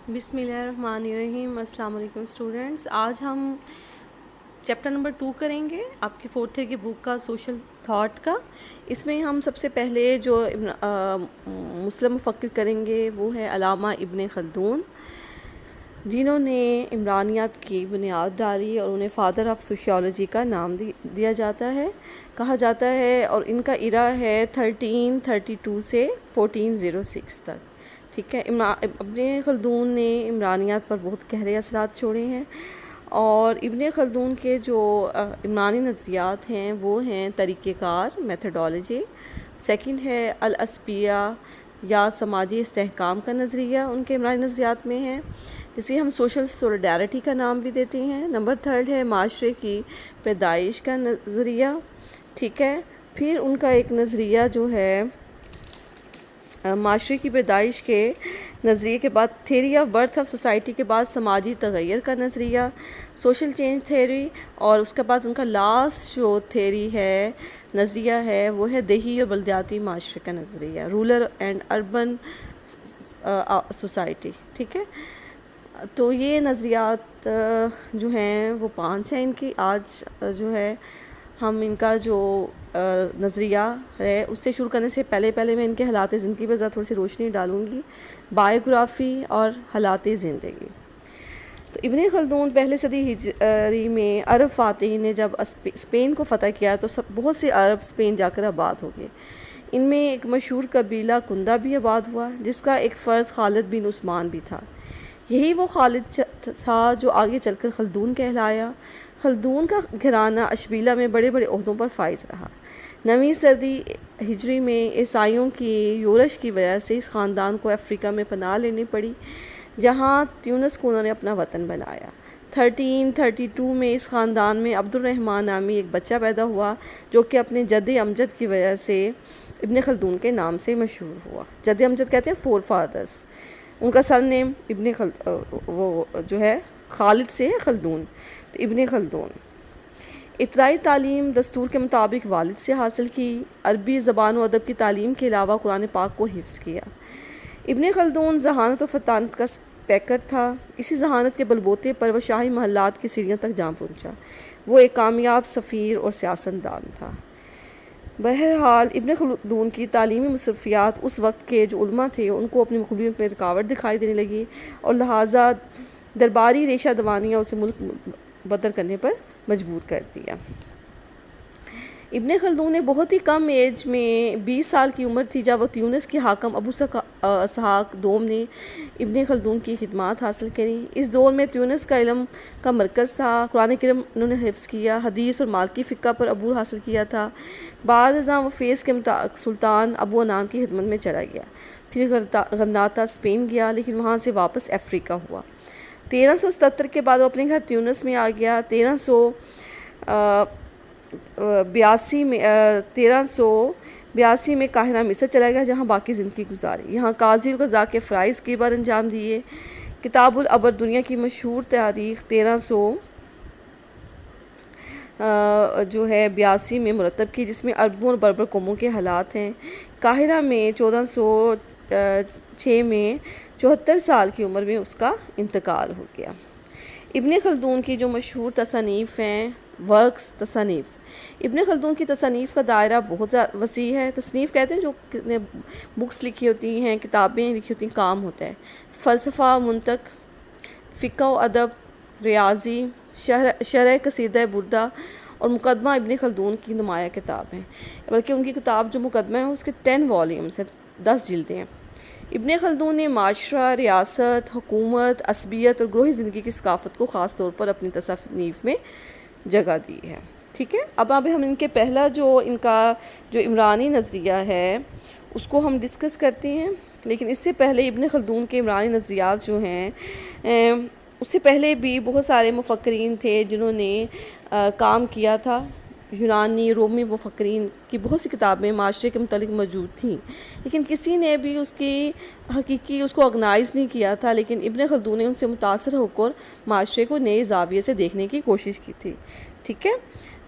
بسم اللہ الرحمن الرحیم۔ السلام علیکم اسٹوڈنٹس، آج ہم چیپٹر نمبر 2 کریں گے آپ کی 4th ایئر کی بک کا سوشل تھاٹ کا۔ اس میں ہم سب سے پہلے جو مسلم مفکر کریں گے وہ ہے علامہ ابن خلدون، جنہوں نے عمرانیات کی بنیاد ڈالی اور انہیں فادر آف سوشیالوجی کا نام دیا جاتا ہے، کہا جاتا ہے، اور ان کا ایرا ہے 1332 سے 1406 تک۔ ٹھیک ہے، ابن خلدون نے عمرانیات پر بہت گہرے اثرات چھوڑے ہیں، اور ابن خلدون کے جو عمرانی نظریات ہیں وہ ہیں طریقہ کار، میتھڈالوجی۔ سیکنڈ ہے الاسبیہ یا سماجی استحکام کا نظریہ ان کے عمرانی نظریات میں ہے، جسے ہم سوشل سولیڈیرٹی کا نام بھی دیتے ہیں۔ نمبر 3 ہے معاشرے کی پیدائش کا نظریہ۔ ٹھیک ہے، پھر ان کا ایک نظریہ جو ہے معاشرے کی پیدائش کے نظریے کے بعد theory of birth of society کے بعد سماجی تغیر کا نظریہ، سوشل چینج تھیوری، اور اس کے بعد ان کا لاسٹ جو تھیوری ہے، نظریہ ہے، وہ ہے دیہی اور بلدیاتی معاشرے کا نظریہ، رولر اینڈ اربن سوسائٹی۔ ٹھیک ہے، تو یہ نظریات جو ہیں وہ 5 ہیں ان کی۔ آج جو ہے ہم ان کا جو نظریہ ہے اس سے شروع کرنے سے پہلے میں ان کے حالات زندگی پر تھوڑی سی روشنی ڈالوں گی، بایوگرافی اور حالات زندگی۔ تو ابن خلدون پہلے صدی ہجری میں عرب فاتحین نے جب اسپین کو فتح کیا تو بہت سے عرب اسپین جا کر آباد ہو گئے۔ ان میں ایک مشہور قبیلہ کندا بھی آباد ہوا، جس کا ایک فرد خالد بن عثمان بھی تھا۔ یہی وہ خالد تھا جو آگے چل کر خلدون کہلایا۔ خلدون کا گھرانہ اشبیلہ میں بڑے بڑے عہدوں پر فائز رہا۔ 9ویں صدی ہجری میں عیسائیوں کی یورش کی وجہ سے اس خاندان کو افریقہ میں پناہ لینی پڑی، جہاں تیونس کو انہوں نے اپنا وطن بنایا۔ 1332 میں اس خاندان میں عبد الرحمن نامی ایک بچہ پیدا ہوا، جو کہ اپنے جد امجد کی وجہ سے ابن خلدون کے نام سے مشہور ہوا۔ جد امجد کہتے ہیں فور فادرز۔ ان کا سر نیم وہ جو ہے خالد سے خلدون، تو ابن خلدون۔ ابتدائی تعلیم دستور کے مطابق والد سے حاصل کی، عربی زبان و ادب کی تعلیم کے علاوہ قرآن پاک کو حفظ کیا۔ ابن خلدون ذہانت و فطانت کا پیکر تھا۔ اسی ذہانت کے بلبوتے پر وہ شاہی محلات کی سیڑھیوں تک جا پہنچا۔ وہ ایک کامیاب سفیر اور سیاستدان تھا۔ بہرحال ابن خلدون کی تعلیمی مصروفیات اس وقت کے جو علماء تھے ان کو اپنی مقبولیت میں رکاوٹ دکھائی دینے لگی، اور لہٰذا درباری ریشہ دوانیاں اسے ملک بدر کرنے پر مجبور کر دیا۔ ابن خلدون نے بہت ہی کم ایج میں 20 سال کی عمر تھی جب وہ تیونس کے حاکم ابو اسحاق دوم نے ابن خلدون کی خدمات حاصل کریں۔ اس دور میں تیونس کا علم کا مرکز تھا۔ قرآن کریم انہوں نے حفظ کیا، حدیث اور مالکی فقہ پر عبور حاصل کیا تھا۔ بعد ازاں وہ فیس کے سلطان ابو عنان کی خدمت میں چلا گیا، پھر غرناطہ اسپین گیا، لیکن وہاں سے واپس افریقہ ہوا۔ 1377 کے بعد وہ اپنے گھر تیونس میں آ گیا۔ 1382 میں قاہرہ مصر چلا گیا، جہاں باقی زندگی گزاری۔ یہاں قاضی القضاء کے فرائض کے بار انجام دیے۔ کتاب العبر دنیا کی مشہور تاریخ 1382 میں مرتب کی، جس میں عربوں اور بربر قوموں کے حالات ہیں۔ قاہرہ میں 1406 میں 74 سال کی عمر میں اس کا انتقال ہو گیا۔ ابن خلدون کی جو مشہور تصانیف ہیں، ورکس، تصانیف۔ ابن خلدون کی تصانیف کا دائرہ بہت وسیع ہے۔ تصنیف کہتے ہیں جو بکس لکھی ہوتی ہیں، کتابیں لکھی ہوتی ہیں، کام ہوتا ہے۔ فلسفہ، منطق، فقہ و ادب، ریاضی، شرح قصیدہ بردہ اور مقدمہ ابن خلدون کی نمایاں کتاب ہیں، بلکہ ان کی کتاب جو مقدمہ ہے اس کے 10 والیومز ہیں، 10 جلدیں ہیں۔ ابن خلدون نے معاشرہ، ریاست، حکومت، عصبیت اور گروہی زندگی کی ثقافت کو خاص طور پر اپنی تصانیف میں جگہ دی ہے۔ ٹھیک ہے، اب ہم ان کے پہلا ان کا جو عمرانی نظریہ ہے اس کو ہم ڈسکس کرتے ہیں، لیکن اس سے پہلے ابن خلدون کے عمرانی نظریات جو ہیں اس سے پہلے بھی بہت سارے مفکرین تھے جنہوں نے کام کیا تھا۔ یونانی، رومی مفکرین کی بہت سی کتابیں معاشرے کے متعلق موجود تھیں، لیکن کسی نے بھی اس کو آرگنائز نہیں کیا تھا، لیکن ابن خلدون نے ان سے متاثر ہو کر معاشرے کو نئے زاویے سے دیکھنے کی کوشش کی تھی۔ ٹھیک ہے،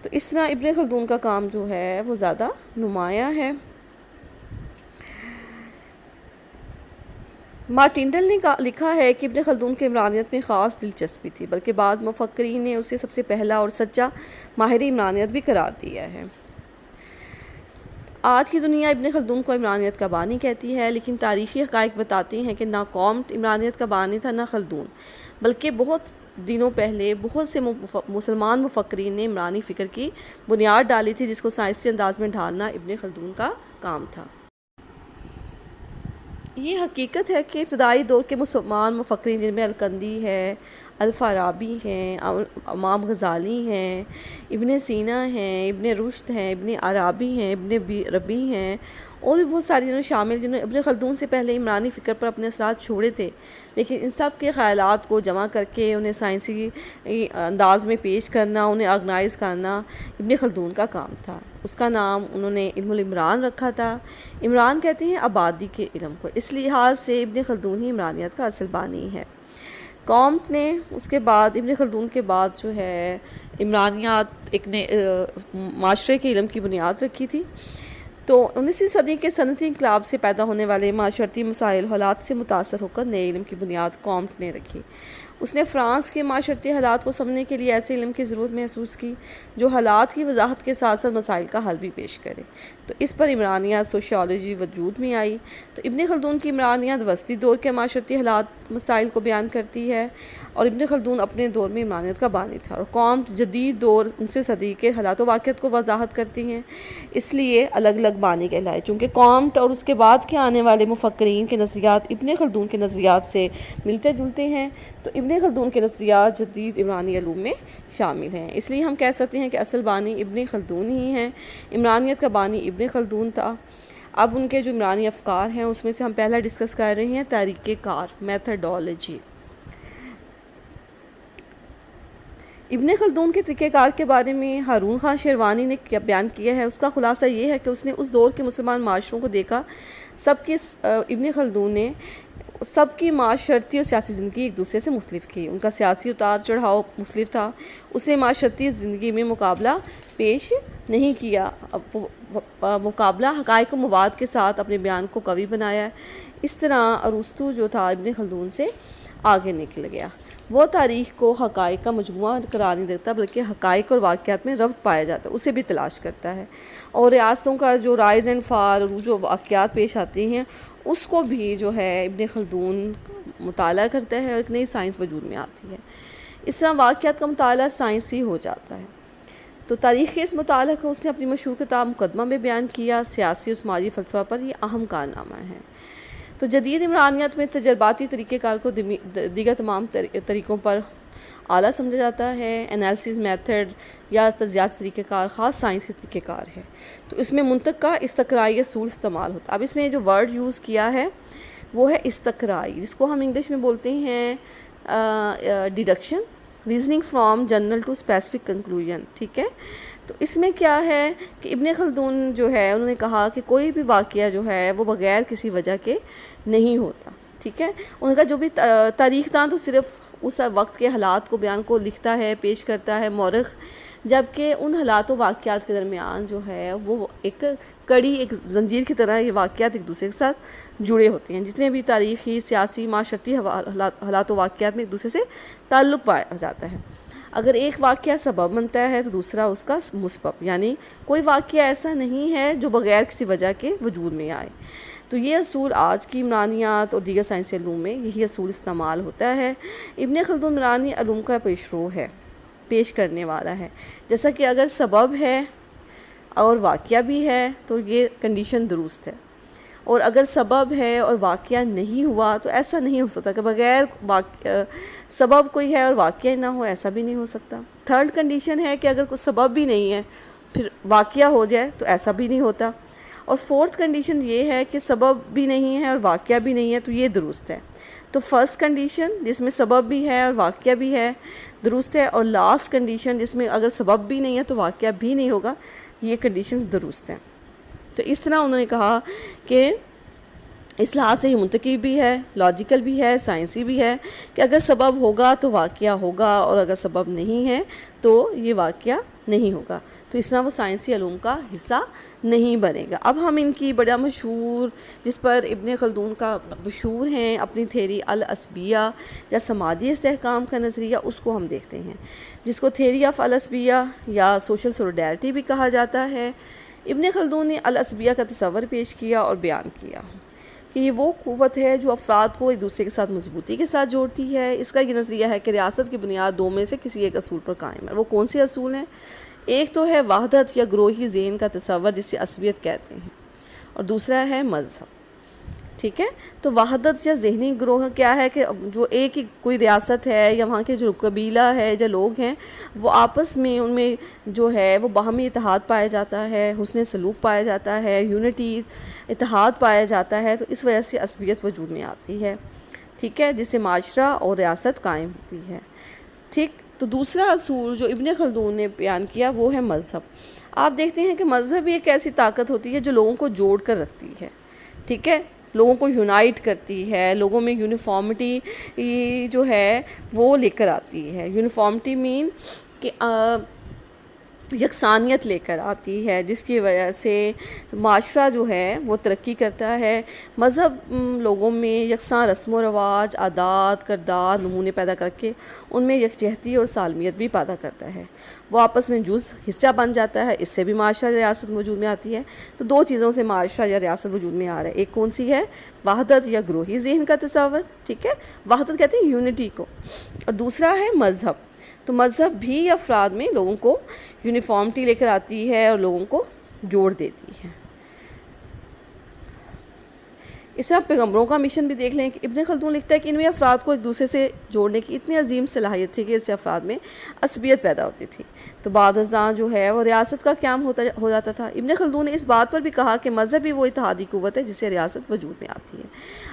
تو اس طرح ابن خلدون کا کام جو ہے وہ زیادہ نمایاں ہے۔ مارٹینڈل نے لکھا ہے کہ ابن خلدون کے عمرانیت میں خاص دلچسپی تھی، بلکہ بعض مفکرین نے اسے سب سے پہلا اور سچا ماہر عمرانیت بھی قرار دیا ہے۔ آج کی دنیا ابن خلدون کو عمرانیت کا بانی کہتی ہے، لیکن تاریخی حقائق بتاتی ہیں کہ نہ کامٹ عمرانیت کا بانی تھا نہ خلدون، بلکہ بہت دنوں پہلے بہت سے مسلمان مفکرین نے عمرانی فکر کی بنیاد ڈالی تھی، جس کو سائنسی انداز میں ڈھالنا ابن خلدون کا کام تھا۔ یہ حقیقت ہے کہ ابتدائی دور کے مسلمان مفکرین جن میں الکندی ہے، الفارابی ہیں، امام غزالی ہیں، ابن سینا ہیں، ابن رشد ہیں، ابن عربی ہیں، ابن ربیع ہیں، اور بھی بہت ساری جنہوں شامل جنہوں نے ابن خلدون سے پہلے عمرانی فکر پر اپنے اثرات چھوڑے تھے، لیکن ان سب کے خیالات کو جمع کر کے انہیں سائنسی انداز میں پیش کرنا، انہیں آرگنائز کرنا ابن خلدون کا کام تھا۔ اس کا نام انہوں نے علم العمران رکھا تھا۔ عمران کہتے ہیں آبادی کے علم کو، اس لحاظ سے ابن خلدون ہی عمرانیت کا اصل بانی ہے۔ کامٹ نے اس کے بعد ابن خلدون کے بعد جو ہے عمرانیات ایک معاشرے کے علم کی بنیاد رکھی تھی۔ تو 19ویں صدی کے صنعتی انقلاب سے پیدا ہونے والے معاشرتی مسائل حالات سے متاثر ہو کر نئے علم کی بنیاد کامٹ نے رکھی۔ اس نے فرانس کے معاشرتی حالات کو سمجھنے کے لیے ایسے علم کی ضرورت محسوس کی جو حالات کی وضاحت کے ساتھ ساتھ مسائل کا حل بھی پیش کرے، تو اس پر عمرانیات سوشیالوجی وجود میں آئی۔ تو ابن خلدون کی عمرانیات وسطی دور کے معاشرتی حالات مسائل کو بیان کرتی ہے، اور ابن خلدون اپنے دور میں عمرانیت کا بانی تھا، اور کامٹ جدید دور 19ویں صدی کے حالات و واقعات کو وضاحت کرتی ہیں، اس لیے الگ الگ بانی کہلائے۔ چونکہ کامٹ اور اس کے بعد کے آنے والے مفکرین کے نظریات ابن خلدون کے نظریات سے ملتے جلتے ہیں، تو ابن خلدون کے نظریات جدید عمرانی علوم میں شامل ہیں، اس لیے ہم کہہ سکتے ہیں کہ اصل بانی ابن خلدون ہی ہیں۔ عمرانیت کا بانی ابن خلدون تھا۔ اب ان کے جو عمرانی افکار ہیں اس میں سے ہم پہلا ڈسکس کر رہے ہیں طریقہ کار، میتھڈولوجی۔ ابن خلدون کے طریقہ کار کے بارے میں ہارون خان شیروانی نے کیا بیان کیا ہے، اس کا خلاصہ یہ ہے کہ اس نے اس دور کے مسلمان معاشروں کو دیکھا، ابن خلدون نے سب کی معاشرتی اور سیاسی زندگی ایک دوسرے سے مختلف کی، ان کا سیاسی اتار چڑھاؤ مختلف تھا، اس نے معاشرتی زندگی میں مقابلہ پیش نہیں کیا، مقابلہ حقائق و مباد کے ساتھ اپنے بیان کو قوی بنایا ہے۔ اس طرح ارسطو جو تھا ابن خلدون سے آگے نکل گیا، وہ تاریخ کو حقائق کا مجموعہ قرار نہیں دیتا بلکہ حقائق اور واقعات میں ربط پایا جاتا ہے، اسے بھی تلاش کرتا ہے، اور ریاستوں کا جو رائز اینڈ فال جو واقعات پیش آتی ہیں اس کو بھی جو ہے ابن خلدون مطالعہ کرتا ہے اور ایک نئی سائنس وجود میں آتی ہے۔ اس طرح واقعات کا مطالعہ سائنسی ہو جاتا ہے۔ تو تاریخ کے اس مطالعہ کو اس نے اپنی مشہور کتاب مقدمہ میں بیان کیا، سیاسی و سماجی فلسفہ پر یہ اہم کارنامہ ہے۔ تو جدید عمرانیت میں تجرباتی طریقہ کار کو دیگر تمام طریقوں پر اعلیٰ سمجھا جاتا ہے۔ انالیسس میتھڈ یا تجزیاتی طریقہ کار خاص سائنسی طریقہ کار ہے، تو اس میں منطق کا استقرائی اصول استعمال ہوتا ہے۔ اب اس میں جو ورڈ یوز کیا ہے وہ ہے استقرائی، جس کو ہم انگلش میں بولتے ہیں deduction, reasoning from general to specific conclusion, ٹھیک ہے۔ تو اس میں کیا ہے کہ ابن خلدون جو ہے انہوں نے کہا کہ کوئی بھی واقعہ جو ہے وہ بغیر کسی وجہ کے نہیں ہوتا، ٹھیک ہے۔ ان کا جو بھی تاریخ دان تو صرف اس وقت کے حالات کو بیان کو لکھتا ہے، پیش کرتا ہے مورخ، جبکہ ان حالات و واقعات کے درمیان جو ہے وہ ایک کڑی، ایک زنجیر کی طرح یہ واقعات ایک دوسرے کے ساتھ جڑے ہوتے ہیں، جتنے بھی تاریخی، سیاسی، معاشرتی حالات و واقعات میں ایک دوسرے سے تعلق پایا جاتا ہے۔ اگر ایک واقعہ سبب بنتا ہے تو دوسرا اس کا مسبب، یعنی کوئی واقعہ ایسا نہیں ہے جو بغیر کسی وجہ کے وجود میں آئے۔ تو یہ اصول آج کی عمرانیات اور دیگر سائنسی علوم میں یہی اصول استعمال ہوتا ہے۔ ابن خلدون عمرانی علوم کا پیشرو ہے، پیش کرنے والا ہے، جیسا کہ اگر سبب ہے اور واقعہ بھی ہے تو یہ کنڈیشن درست ہے، اور اگر سبب ہے اور واقعہ نہیں ہوا تو ایسا نہیں ہو سکتا کہ بغیر سبب کوئی ہے اور واقعہ نہ ہو، ایسا بھی نہیں ہو سکتا۔ تھرڈ کنڈیشن ہے کہ اگر کوئی سبب بھی نہیں ہے پھر واقعہ ہو جائے تو ایسا بھی نہیں ہوتا، اور فورتھ کنڈیشن یہ ہے کہ سبب بھی نہیں ہے اور واقعہ بھی نہیں ہے تو یہ درست ہے۔ تو فرسٹ کنڈیشن جس میں سبب بھی ہے اور واقعہ بھی ہے درست ہے، اور لاسٹ کنڈیشن جس میں اگر سبب بھی نہیں ہے تو واقعہ بھی نہیں ہوگا، یہ کنڈیشنز درست ہیں۔ تو اس طرح انہوں نے کہا کہ اس لحاظ سے یہ منطقی بھی ہے، لاجیکل بھی ہے، سائنسی بھی ہے کہ اگر سبب ہوگا تو واقعہ ہوگا، اور اگر سبب نہیں ہے تو یہ واقعہ نہیں ہوگا۔ تو اس طرح وہ سائنسی علوم کا حصہ نہیں بنے گا۔ اب ہم ان کی بڑا مشہور، جس پر ابن خلدون کا مشہور ہیں اپنی تھیری العصبیہ یا سماجی استحکام کا نظریہ، اس کو ہم دیکھتے ہیں، جس کو تھیری آف العصبیہ یا سوشل سولیڈیرٹی بھی کہا جاتا ہے۔ ابن خلدون نے العصبیہ کا تصور پیش کیا اور بیان کیا کہ یہ وہ قوت ہے جو افراد کو ایک دوسرے کے ساتھ مضبوطی کے ساتھ جوڑتی ہے۔ اس کا یہ نظریہ ہے کہ ریاست کی بنیاد دو میں سے کسی ایک اصول پر قائم ہے۔ وہ کون سے اصول ہیں؟ ایک تو ہے وحدت یا گروہی ذہن کا تصور، جسے عصبیت کہتے ہیں، اور دوسرا ہے مذہب۔ ٹھیک ہے، تو وحدت یا ذہنی گروہ کیا ہے کہ جو ایک ہی کوئی ریاست ہے یا وہاں کے جو قبیلہ ہے جو لوگ ہیں، وہ آپس میں ان میں جو ہے وہ باہمی اتحاد پایا جاتا ہے، حسن سلوک پایا جاتا ہے، یونٹی اتحاد پایا جاتا ہے، تو اس وجہ سے عصبیت وجود میں آتی ہے۔ ٹھیک ہے، جس سے معاشرہ اور ریاست قائم ہوتی ہے۔ ٹھیک، تو دوسرا اصول جو ابن خلدون نے بیان کیا وہ ہے مذہب۔ آپ دیکھتے ہیں کہ مذہب ایک ایسی طاقت ہوتی ہے جو لوگوں کو جوڑ کر رکھتی ہے۔ ٹھیک ہے، لوگوں کو یونائٹ کرتی ہے، لوگوں میں یونیفارمٹی جو ہے وہ لے کر آتی ہے۔ یونیفارمٹی مین کہ یکسانیت لے کر آتی ہے، جس کی وجہ سے معاشرہ جو ہے وہ ترقی کرتا ہے۔ مذہب لوگوں میں یکساں رسم و رواج، عادات، کردار، نمونے پیدا کر کے ان میں یکجہتی اور سالمیت بھی پیدا کرتا ہے۔ وہ آپس میں حصہ بن جاتا ہے، اس سے بھی معاشرہ ریاست وجود میں آتی ہے۔ تو دو چیزوں سے معاشرہ یا ریاست وجود میں آ رہا ہے، ایک کون سی ہے؟ وحدت یا گروہی ذہن کا تصور، ٹھیک ہے، وحدت کہتے ہیں یونٹی کو، اور دوسرا ہے مذہب۔ تو مذہب بھی افراد میں لوگوں کو یونیفارمٹی لے کر آتی ہے اور لوگوں کو جوڑ دیتی ہے۔ اس طرح پیغمبروں کا مشن بھی دیکھ لیں کہ ابن خلدون لکھتا ہے کہ ان میں افراد کو ایک دوسرے سے جوڑنے کی اتنی عظیم صلاحیت تھی کہ اس سے افراد میں عصبیت پیدا ہوتی تھی، تو بعد ازاں جو ہے وہ ریاست کا قیام ہو جاتا تھا۔ ابن خلدون نے اس بات پر بھی کہا کہ مذہب ہی وہ اتحادی قوت ہے جس سے ریاست وجود میں آتی ہے۔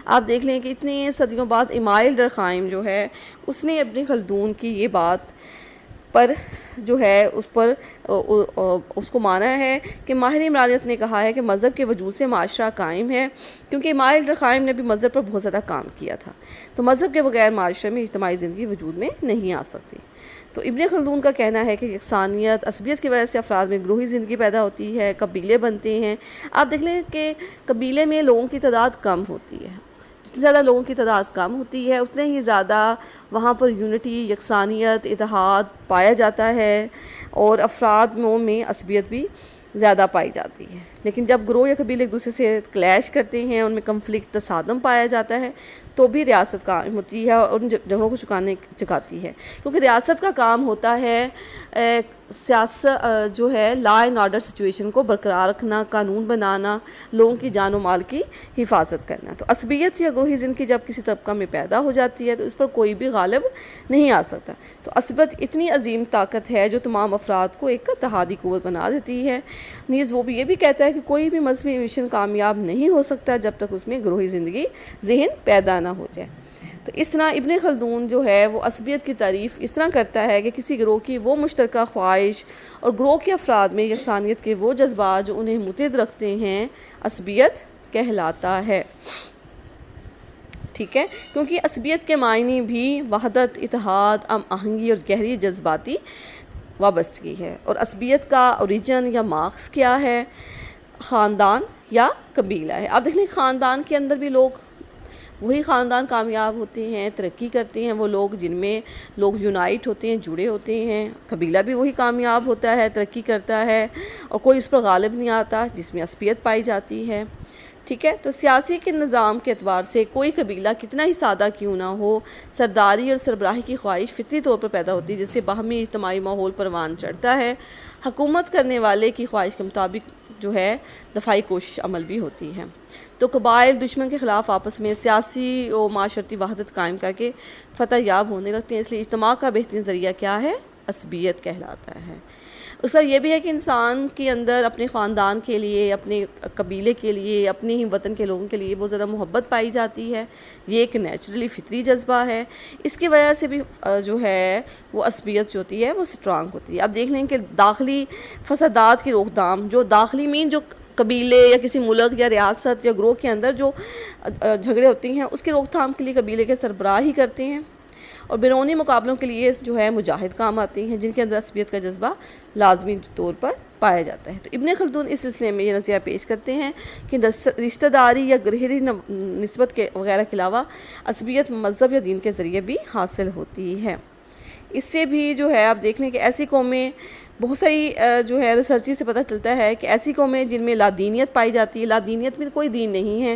آپ دیکھ لیں کہ اتنے صدیوں بعد امائل ڈرخائم جو ہے اس نے ابن خلدون کی یہ بات پر جو ہے اس کو مانا ہے کہ ماہر عمرانیت نے کہا ہے کہ مذہب کے وجود سے معاشرہ قائم ہے، کیونکہ امائل ڈرخائم نے بھی مذہب پر بہت زیادہ کام کیا تھا، تو مذہب کے بغیر معاشرے میں اجتماعی زندگی وجود میں نہیں آ سکتی۔ تو ابن خلدون کا کہنا ہے کہ یکسانیت، عصبیت کی وجہ سے افراد میں گروہی زندگی پیدا ہوتی ہے، قبیلے بنتے ہیں۔ آپ دیکھ لیں کہ قبیلے میں لوگوں کی تعداد کم ہوتی ہے، جتنی زیادہ لوگوں کی تعداد کم ہوتی ہے اتنے ہی زیادہ وہاں پر یونٹی، یکسانیت، اتحاد پایا جاتا ہے، اور افراد میں عصبیت بھی زیادہ پائی جاتی ہے۔ لیکن جب گروہ یا قبیلے ایک دوسرے سے کلیش کرتے ہیں، ان میں کنفلکٹ، تصادم پایا جاتا ہے، تو بھی ریاست قائم ہوتی ہے اور ان جگہوں کو چکاتی ہے، کیونکہ ریاست کا کام ہوتا ہے سیاست جو ہے لا اینڈ آرڈر سچویشن کو برقرار رکھنا، قانون بنانا، لوگوں کی جان و مال کی حفاظت کرنا۔ تو عصبیت یا گروہی زندگی جب کسی طبقہ میں پیدا ہو جاتی ہے تو اس پر کوئی بھی غالب نہیں آ سکتا۔ تو عصبیت اتنی عظیم طاقت ہے جو تمام افراد کو ایک اتحادی قوت بنا دیتی ہے۔ نیز وہ بھی یہ بھی کہتا ہے کہ کوئی بھی مذہبی مشن کامیاب نہیں ہو سکتا جب تک اس میں گروہی زندگی ذہن پیدا نہ ہو جائے۔ تو اس طرح ابن خلدون جو ہے وہ عصبیت کی تعریف اس طرح کرتا ہے کہ کسی گروہ کی وہ مشترکہ خواہش اور گروہ کے افراد میں یکسانیت کے وہ جذبات جو انہیں متحد رکھتے ہیں، عصبیت کہلاتا ہے۔ ٹھیک ہے، کیونکہ عصبیت کے معنی بھی وحدت، اتحاد، ہم آہنگی اور گہری جذباتی وابستگی ہے۔ اور عصبیت کا اوریجن یا مارکس کیا ہے؟ خاندان یا قبیلہ ہے۔ آپ دیکھ لیں خاندان کے اندر بھی وہی خاندان کامیاب ہوتے ہیں، ترقی کرتے ہیں، وہ لوگ جن میں لوگ یونائٹ ہوتے ہیں، جڑے ہوتے ہیں۔ قبیلہ بھی وہی کامیاب ہوتا ہے، ترقی کرتا ہے، اور کوئی اس پر غالب نہیں آتا، جس میں عصبیت پائی جاتی ہے۔ ٹھیک ہے، تو سیاسی کے نظام کے اعتبار سے کوئی قبیلہ کتنا ہی سادہ کیوں نہ ہو، سرداری اور سربراہی کی خواہش فطری طور پر پیدا ہوتی ہے، جس سے باہمی اجتماعی ماحول پروان چڑھتا ہے۔ حکومت کرنے والے کی خواہش کے مطابق جو ہے دفاعی کوشش عمل بھی ہوتی ہے۔ تو قبائل دشمن کے خلاف آپس میں سیاسی و معاشرتی وحدت قائم کر کے فتح یاب ہونے لگتے ہیں، اس لیے اجتماع کا بہترین ذریعہ کیا ہے؟ عصبیت کہلاتا ہے۔ اس کا یہ بھی ہے کہ انسان کے اندر اپنے خاندان کے لیے، اپنے قبیلے کے لیے، اپنے ہی وطن کے لوگوں کے لیے بہت زیادہ محبت پائی جاتی ہے، یہ ایک نیچرلی فطری جذبہ ہے۔ اس کی وجہ سے بھی جو ہے وہ عصبیت جو ہوتی ہے وہ اسٹرانگ ہوتی ہے۔ اب دیکھ لیں کہ داخلی فسادات کی روک تھام، جو داخلی جو قبیلے یا کسی ملک یا ریاست یا گروہ کے اندر جو جھگڑے ہوتے ہیں، اس کی روک تھام کے لیے قبیلے کے سربراہ ہی کرتے ہیں، اور بیرونی مقابلوں کے لیے جو ہے مجاہد کام آتے ہیں، جن کے اندر عصبیت کا جذبہ لازمی طور پر پایا جاتا ہے۔ تو ابن خلدون اس سلسلے میں یہ نظریہ پیش کرتے ہیں کہ رشتہ داری یا گہری نسبت کے وغیرہ کے علاوہ عصبیت مذہب یا دین کے ذریعے بھی حاصل ہوتی ہے۔ اس سے بھی جو ہے آپ دیکھ لیں کہ ایسی قومیں بہت ساری جو ہے ریسرچی سے پتہ چلتا ہے کہ ایسی قومیں جن میں لادینیت پائی جاتی ہے، لادینیت میں کوئی دین نہیں ہے،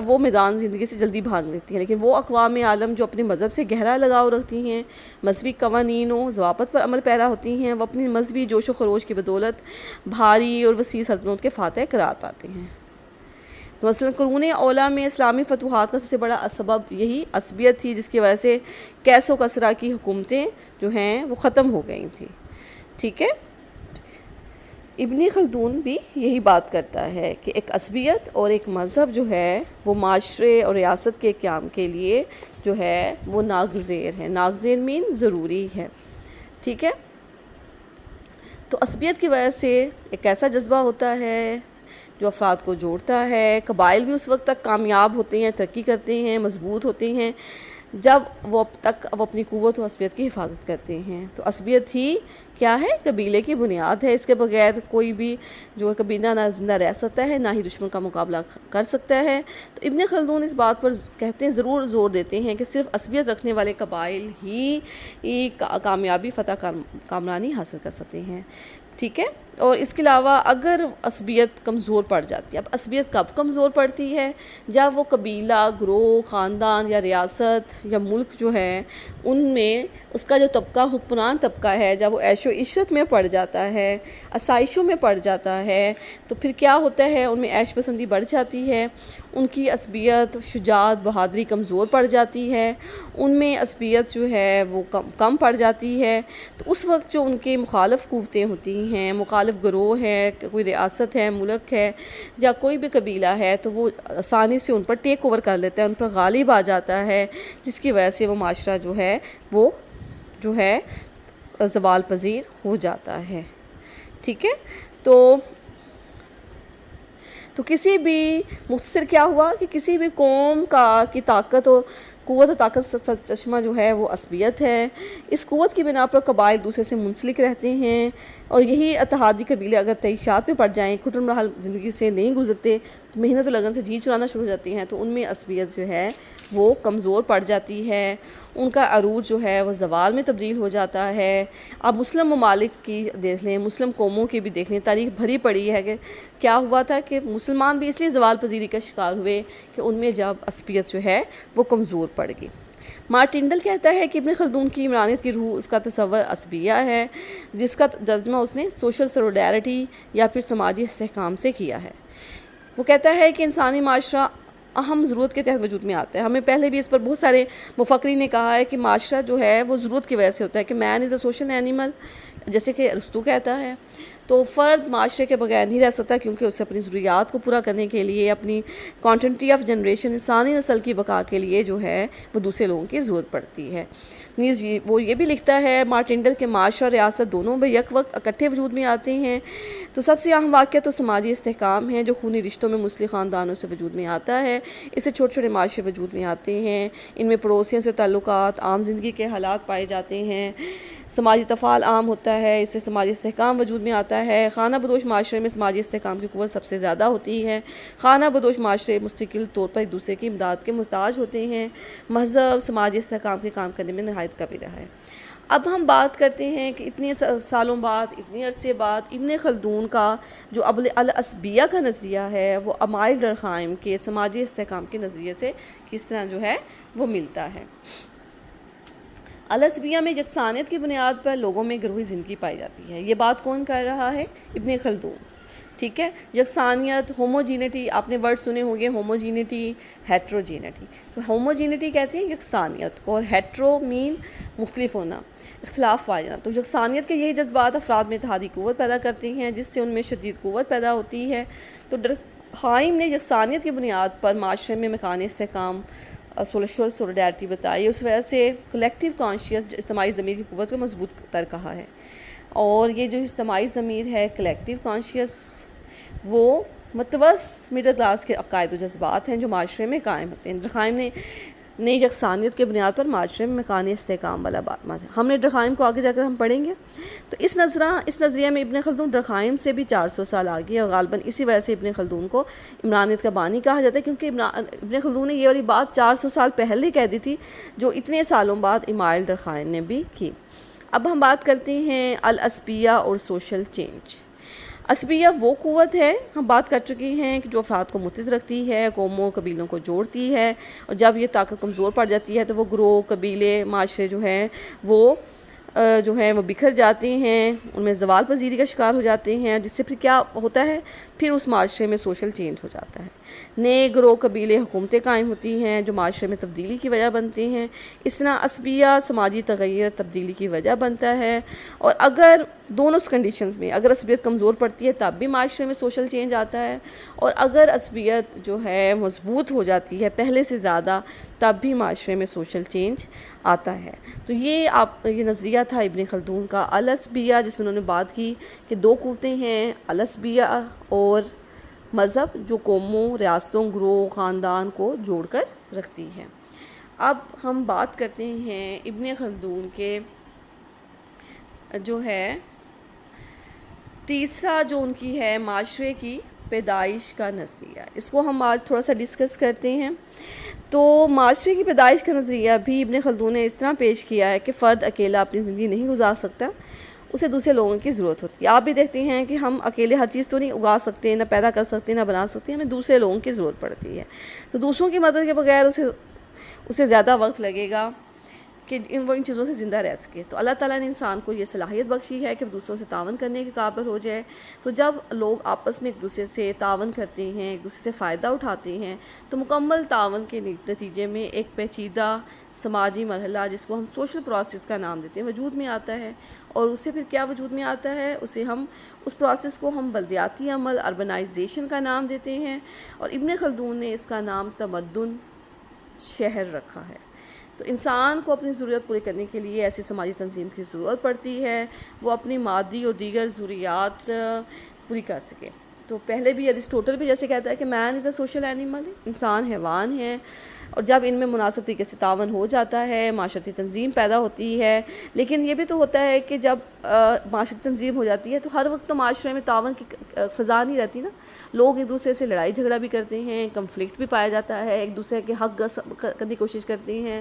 وہ میدان زندگی سے جلدی بھاگ لیتی ہیں، لیکن وہ اقوام عالم جو اپنے مذہب سے گہرا لگاؤ رکھتی ہیں، مذہبی قوانین و ضوابط پر عمل پیرا ہوتی ہیں، وہ اپنی مذہبی جوش و خروش کی بدولت بھاری اور وسیع سلطنت کے فاتح قرار پاتے ہیں۔ تو مثلا قرون اولیٰ میں اسلامی فتوحات کا سب سے بڑا سبب یہی عصبیت تھی، جس کی وجہ سے کیس و کسرا کی حکومتیں جو ہیں وہ ختم ہو گئی تھیں۔ ٹھیک ہے، ابن خلدون بھی یہی بات کرتا ہے کہ ایک عصبیت اور ایک مذہب جو ہے وہ معاشرے اور ریاست کے قیام کے لیے جو ہے وہ ناگزیر ہے۔ ناگزیر مین ضروری ہے۔ ٹھیک ہے، تو عصبیت کی وجہ سے ایک ایسا جذبہ ہوتا ہے جو افراد کو جوڑتا ہے۔ قبائل بھی اس وقت تک کامیاب ہوتے ہیں، ترقی کرتے ہیں، مضبوط ہوتے ہیں جب وہ اپنی قوت و عصبیت کی حفاظت کرتے ہیں۔ تو عصبیت ہی کیا ہے؟ قبیلے کی بنیاد ہے۔ اس کے بغیر کوئی بھی جو قبیلہ نہ زندہ رہ سکتا ہے، نہ ہی دشمن کا مقابلہ کر سکتا ہے۔ تو ابن خلدون اس بات پر کہتے ہیں، ضرور زور دیتے ہیں کہ صرف عصبیت رکھنے والے قبائل ہی کامیابی فتح کامرانی حاصل کر سکتے ہیں۔ ٹھیک ہے، اور اس کے علاوہ اگر عصبیت کمزور پڑ جاتی ہے، اب عصبیت کب کمزور پڑتی ہے؟ جب وہ قبیلہ، گروہ، خاندان یا ریاست یا ملک جو ہے ان میں اس کا جو طبقہ، حکمران طبقہ ہے، جب وہ عیش و عشرت میں پڑ جاتا ہے، آسائشوں میں پڑ جاتا ہے، تو پھر کیا ہوتا ہے؟ ان میں عیش پسندی بڑھ جاتی ہے، ان کی عصبیت، شجاعت، بہادری کمزور پڑ جاتی ہے، ان میں عصبیت جو ہے وہ کم پڑ جاتی ہے۔ تو اس وقت جو ان کے مخالف قوتیں ہوتی ہیں، مخالف گروہ ہے، کوئی ریاست ہے، ملک ہے یا کوئی بھی قبیلہ ہے، تو وہ آسانی سے ان پر ٹیک اوور کر لیتا ہے، ان پر غالب آ جاتا ہے، جس کی وجہ سے وہ معاشرہ جو ہے وہ زوال پذیر ہو جاتا ہے۔ ٹھیک ہے، تو کسی بھی مختصر کیا ہوا کہ کسی بھی قوم کی طاقت و قوت و طاقت کا چشمہ جو ہے وہ عصبیت ہے۔ اس قوت کی بنا پر قبائل دوسرے سے منسلک رہتے ہیں، اور یہی اتحادی قبیلے اگر تعیشات میں پڑ جائیں، کھٹن مرحل زندگی سے نہیں گزرتے، تو محنت و لگن سے جی چرانا شروع ہو جاتی ہیں، تو ان میں عصبیت جو ہے وہ کمزور پڑ جاتی ہے، ان کا عروج جو ہے وہ زوال میں تبدیل ہو جاتا ہے۔ اب مسلم ممالک کی دیکھ لیں، مسلم قوموں کی بھی دیکھ لیں، تاریخ بھری پڑی ہے کہ کیا ہوا تھا کہ مسلمان بھی اس لیے زوال پذیری کا شکار ہوئے کہ ان میں جب عصبیت جو ہے وہ کمزور پڑ گئی۔ مارٹنڈل کہتا ہے کہ ابن خلدون کی عمرانیت کی روح اس کا تصور عصبیہ ہے، جس کا ترجمہ اس نے سوشل سولیڈیرٹی یا پھر سماجی استحکام سے کیا ہے۔ وہ کہتا ہے کہ انسانی معاشرہ اہم ضرورت کے تحت وجود میں آتا ہے۔ ہمیں پہلے بھی اس پر بہت سارے مفکرین نے کہا ہے کہ معاشرہ جو ہے وہ ضرورت کی وجہ سے ہوتا ہے، کہ مین از اے سوشل اینیمل، جیسے کہ ارسطو کہتا ہے۔ تو فرد معاشرے کے بغیر نہیں رہ سکتا، کیونکہ اسے اپنی ضروریات کو پورا کرنے کے لیے، اپنی کنٹینیوٹی آف جنریشن، انسانی نسل کی بقا کے لیے جو ہے وہ دوسرے لوگوں کی ضرورت پڑتی ہے۔ نیز وہ یہ بھی لکھتا ہے مارٹنڈل کے معاشرہ ریاست دونوں میں یک وقت اکٹھے وجود میں آتے ہیں۔ تو سب سے اہم واقعہ تو سماجی استحکام ہے، جو خونی رشتوں میں مسلم خاندانوں سے وجود میں آتا ہے۔ اس سے چھوٹے چھوٹے معاشرے وجود میں آتے ہیں، ان میں پڑوسیوں سے تعلقات، عام زندگی کے حالات پائے جاتے ہیں، سماجی تفاعل عام ہوتا ہے، اس سے سماجی استحکام وجود میں آتا ہے۔ خانہ بدوش معاشرے میں سماجی استحکام کی قوت سب سے زیادہ ہوتی ہے۔ خانہ بدوش معاشرے مستقل طور پر ایک دوسرے کی امداد کے محتاج ہوتے ہیں۔ مذہب سماجی استحکام کے کام کرنے میں نہایت قابل ہے۔ اب ہم بات کرتے ہیں کہ اتنے سالوں بعد، اتنے عرصے بعد ابن خلدون کا جو العصبیہ کا نظریہ ہے وہ امائل ڈرخائم کے سماجی استحکام کے نظریے سے کس طرح جو ہے وہ ملتا ہے۔ العصبیہ میں یکسانیت کی بنیاد پر لوگوں میں گروہی زندگی پائی جاتی ہے۔ یہ بات کون کر رہا ہے؟ ابن خلدون۔ ٹھیک ہے، یکسانیت، ہوموجینٹی، آپ نے ورڈ سنے ہوں گے، ہوموجینٹی، ہیٹروجینٹی۔ تو ہوموجینٹی کہتے ہیں یکسانیت کو، اور ہیٹرو مین مختلف ہونا، اختلاف پایا جانا۔ تو یکسانیت کے یہی جذبات افراد میں اتحادی قوت پیدا کرتے ہیں، جس سے ان میں شدید قوت پیدا ہوتی ہے۔ تو ڈرخائم نے یکسانیت کی بنیاد پر معاشرے میں مکان استحکام، سوشل سولیڈیرٹی بتائی، اس وجہ سے کلیکٹیو کانشیس اجتماعی ضمیر کی قوت کو مضبوط تر کہا ہے۔ اور یہ جو اجتماعی ضمیر ہے، کلیکٹیو کانشیس، وہ متوسط مڈل کلاس کے عقائد و جذبات ہیں جو معاشرے میں قائم ہوتے ہیں۔ ڈرخائم نے نئی یکسانیت کے بنیاد پر معاشرے میں مکانی استحکام والا بات ہے۔ ہم نے ڈرخائم کو آگے جا کر ہم پڑھیں گے۔ تو اس نظریے میں ابن خلدون ڈرخائم سے بھی 400 سال آگے ہے، اور غالباً اسی وجہ سے ابن خلدون کو عمرانیت کا بانی کہا جاتا ہے، کیونکہ ابن خلدون نے یہ والی بات 400 سال پہلے کہہ دی تھی، جو اتنے سالوں بعد امائل ڈرخائم نے بھی کی۔ اب ہم بات کرتے ہیں العصبیہ اور سوشل چینج۔ عصبیہ وہ قوت ہے، ہم بات کر چکے ہیں، کہ جو افراد کو متحد رکھتی ہے، قوموں قبیلوں کو جوڑتی ہے، اور جب یہ طاقت کمزور پڑ جاتی ہے تو وہ گروہ، قبیلے، معاشرے جو ہیں وہ بکھر جاتے ہیں، ان میں زوال پذیری کا شکار ہو جاتے ہیں، جس سے پھر کیا ہوتا ہے، پھر اس معاشرے میں سوشل چینج ہو جاتا ہے۔ نئے گروہ، قبیلے، حکومتیں قائم ہوتی ہیں جو معاشرے میں تبدیلی کی وجہ بنتے ہیں۔ اس طرح عصبیہ سماجی تغیر، تبدیلی کی وجہ بنتا ہے، اور اگر دونوں کنڈیشنز میں اگر عصبیت کمزور پڑتی ہے تب بھی معاشرے میں سوشل چینج آتا ہے، اور اگر عصبیت جو ہے مضبوط ہو جاتی ہے پہلے سے زیادہ تب بھی معاشرے میں سوشل چینج آتا ہے۔ تو یہ نظریہ تھا ابن خلدون کا العصبیہ، جس میں انہوں نے بات کی کہ دو قوتیں ہیں، العصبیہ اور مذہب، جو قوموں، ریاستوں، گروہ، خاندان کو جوڑ کر رکھتی ہے۔ اب ہم بات کرتے ہیں ابن خلدون کے جو ہے تیسرا جو ان کی ہے معاشرے کی پیدائش کا نظریہ، اس کو ہم آج تھوڑا سا ڈسکس کرتے ہیں۔ تو معاشرے کی پیدائش کا نظریہ بھی ابن خلدون نے اس طرح پیش کیا ہے کہ فرد اکیلا اپنی زندگی نہیں گزار سکتا، اسے دوسرے لوگوں کی ضرورت ہوتی ہے۔ آپ بھی دیکھتے ہیں کہ ہم اکیلے ہر چیز تو نہیں اگا سکتے، نہ پیدا کر سکتے، نہ بنا سکتے، ہمیں دوسرے لوگوں کی ضرورت پڑتی ہے۔ تو دوسروں کی مدد کے بغیر اسے زیادہ وقت لگے گا کہ وہ ان چیزوں سے زندہ رہ سکے۔ تو اللہ تعالیٰ نے انسان کو یہ صلاحیت بخشی ہے کہ وہ دوسروں سے تعاون کرنے کے قابل ہو جائے۔ تو جب لوگ آپس میں ایک دوسرے سے تعاون کرتے ہیں، ایک دوسرے سے فائدہ اٹھاتے ہیں، تو مکمل تعاون کے نتیجے میں ایک پیچیدہ سماجی مرحلہ، جس کو ہم سوشل پروسیس کا نام دیتے ہیں، وجود میں آتا ہے۔ اور اس سے پھر کیا وجود میں آتا ہے، اس پروسیس کو ہم بلدیاتی عمل، اربنائزیشن کا نام دیتے ہیں، اور ابن خلدون نے اس کا نام تمدن شہر رکھا ہے۔ تو انسان کو اپنی ضرورت پوری کرنے کے لیے ایسی سماجی تنظیم کی ضرورت پڑتی ہے، وہ اپنی مادی اور دیگر ضروریات پوری کر سکے۔ تو پہلے بھی ارسطوٹل بھی جیسے کہتا ہے کہ مین از اے سوشل اینیمل، انسان حیوان ہے، اور جب ان میں مناسب طریقے سے تعاون ہو جاتا ہے، معاشرتی تنظیم پیدا ہوتی ہے۔ لیکن یہ بھی تو ہوتا ہے کہ جب معاشرتی تنظیم ہو جاتی ہے تو ہر وقت تو معاشرے میں تعاون کی فضا نہیں رہتی نا، لوگ ایک دوسرے سے لڑائی جھگڑا بھی کرتے ہیں، کنفلکٹ بھی پایا جاتا ہے، ایک دوسرے کے حق کرنے کی کوشش کرتے ہیں،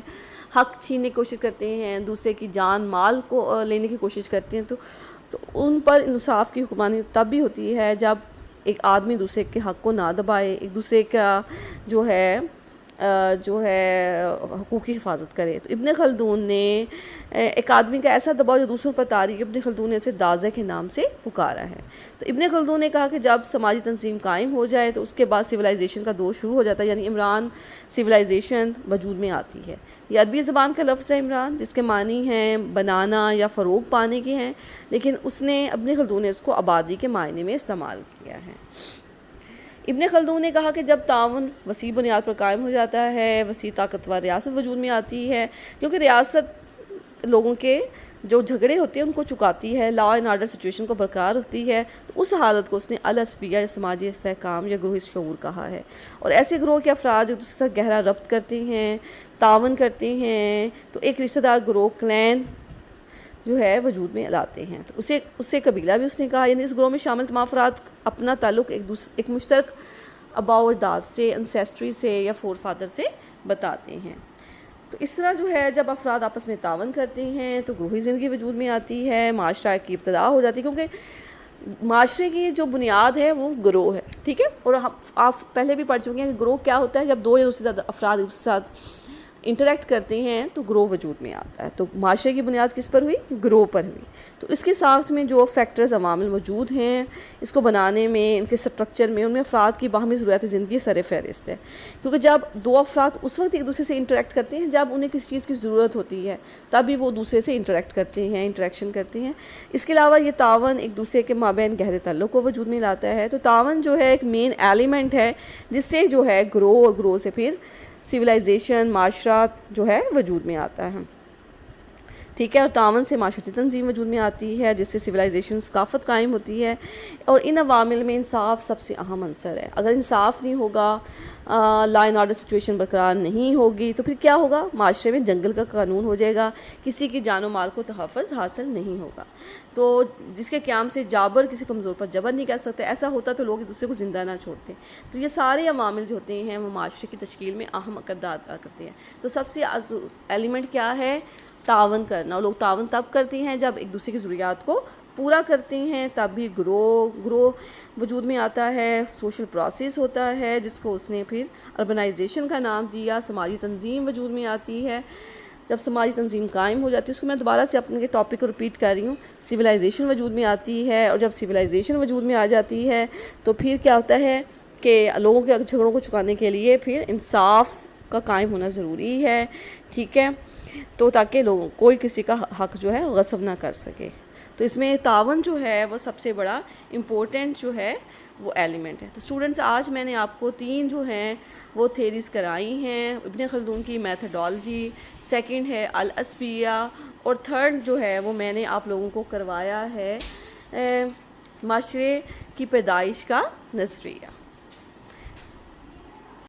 حق چھیننے کی کوشش کرتے ہیں، دوسرے کی جان مال کو لینے کی کوشش کرتے ہیں۔ تو ان پر انصاف کی حکمرانی تب بھی ہوتی ہے جب ایک آدمی دوسرے کے حق کو نہ دبائے، ایک دوسرے کا جو ہے حقوق کی حفاظت کرے۔ تو ابن خلدون نے ایک آدمی کا ایسا دباؤ جو دوسروں پر طاری، ابن خلدون نے اسے دازہ کے نام سے پکارا ہے۔ تو ابن خلدون نے کہا کہ جب سماجی تنظیم قائم ہو جائے تو اس کے بعد سویلائزیشن کا دور شروع ہو جاتا ہے، یعنی عمران سویلائزیشن وجود میں آتی ہے۔ یہ عربی زبان کا لفظ ہے عمران، جس کے معنی ہیں بنانا یا فروغ پانے کے ہیں، لیکن ابن خلدون نے اس کو آبادی کے معنی میں استعمال کیا ہے۔ ابن خلدون نے کہا کہ جب تعاون وسیع بنیاد پر قائم ہو جاتا ہے، وسیع طاقتور ریاست وجود میں آتی ہے، کیونکہ ریاست لوگوں کے جو جھگڑے ہوتے ہیں ان کو چکاتی ہے، لا اینڈ آرڈر سچویشن کو برقرار رکھتی ہے، تو اس حالت کو اس نے العصبیہ یا سماجی استحکام یا گروہی شعور کہا ہے۔ اور ایسے گروہ کے افراد جو دوسرے سے گہرا ربط کرتے ہیں، تعاون کرتے ہیں، تو ایک رشتہ دار گروہ، کلین جو ہے وجود میں لاتے ہیں۔ تو اسے قبیلہ بھی اس نے کہا، یعنی اس گروہ میں شامل تمام افراد اپنا تعلق ایک مشترک آباء و اجداد سے، انسیسٹری سے یا فور فادر سے بتاتے ہیں۔ تو اس طرح جو ہے جب افراد آپس میں تعاون کرتے ہیں تو گروہی زندگی وجود میں آتی ہے، معاشرہ کی ابتدا ہو جاتی ہے، کیونکہ معاشرے کی جو بنیاد ہے وہ گروہ ہے، ٹھیک ہے۔ اور آپ پہلے بھی پڑھ چکے ہیں کہ گروہ کیا ہوتا ہے، جب دو یا اس سے زیادہ افراد ایک دوسرے کے ساتھ انٹریکٹ کرتے ہیں تو گروہ وجود میں آتا ہے۔ تو معاشرے کی بنیاد کس پر ہوئی؟ گروہ پر ہوئی۔ تو اس کے ساتھ میں جو فیکٹرز، عوامل موجود ہیں اس کو بنانے میں، ان کے سٹرکچر میں، ان میں افراد کی باہمی ضروریات زندگی سر فہرست ہے، کیونکہ جب دو افراد اس وقت ایک دوسرے سے انٹریکٹ کرتے ہیں جب انہیں کسی چیز کی ضرورت ہوتی ہے، تبھی وہ دوسرے سے انٹریکٹ کرتے ہیں، انٹریکشن کرتے ہیں۔ اس کے علاوہ یہ تعاون ایک دوسرے کے مابین گہرے تعلق کو وجود میں لاتا ہے۔ تو تعاون جو ہے ایک مین ایلیمنٹ ہے جس سے جو ہے گروہ، اور گروہ سے پھر سویلائزیشن، معاشرات جو ہے وجود میں آتا ہے۔ ٹھیک ہے، اور تعاون سے معاشرتی تنظیم وجود میں آتی ہے جس سے سویلائزیشن ثقافت قائم ہوتی ہے، اور ان عوامل میں انصاف سب سے اہم عنصر ہے۔ اگر انصاف نہیں ہوگا، لا اینڈ آرڈر سچویشن برقرار نہیں ہوگی، تو پھر کیا ہوگا؟ معاشرے میں جنگل کا قانون ہو جائے گا، کسی کی جان و مال کو تحفظ حاصل نہیں ہوگا، تو جس کے قیام سے جابر کسی کمزور پر جبر نہیں کر سکتے، ایسا ہوتا تو لوگ ایک دوسرے کو زندہ نہ چھوڑتے۔ تو یہ سارے عوامل جو ہوتے ہیں وہ معاشرے کی تشکیل میں اہم کردار ادا کرتے ہیں۔ تو سب سے ایلیمنٹ کیا ہے؟ تعاون کرنا، اور لوگ تعاون تب کرتے ہیں جب ایک دوسرے کی ضروریات کو پورا کرتے ہیں، تب بھی گروہ وجود میں آتا ہے، سوشل پروسیس ہوتا ہے جس کو اس نے پھر اربنائزیشن کا نام دیا، سماجی تنظیم وجود میں آتی ہے۔ جب سماجی تنظیم قائم ہو جاتی ہے، اس کو میں دوبارہ سے اپنے ٹاپک کو رپیٹ کر رہی ہوں، سویلائزیشن وجود میں آتی ہے، اور جب سویلائزیشن وجود میں آ جاتی ہے تو پھر کیا ہوتا ہے کہ لوگوں کے جھگڑوں کو چھپانے کے لیے پھر انصاف کا قائم ہونا ضروری ہے، ٹھیک ہے، تو تاکہ لوگوں کوئی کسی کا حق جو ہے غصب نہ کر سکے۔ تو اس میں تعاون جو ہے وہ سب سے بڑا امپورٹنٹ جو ہے وہ ایلیمنٹ ہے۔ تو اسٹوڈنٹس، آج میں نے آپ کو 3 جو ہیں وہ تھیریز کرائی ہیں، ابن خلدون کی میتھڈالوجی، سیکنڈ ہے الاسبیہ، اور تھرڈ جو ہے وہ میں نے آپ لوگوں کو کروایا ہے معاشرے کی پیدائش کا نظریہ۔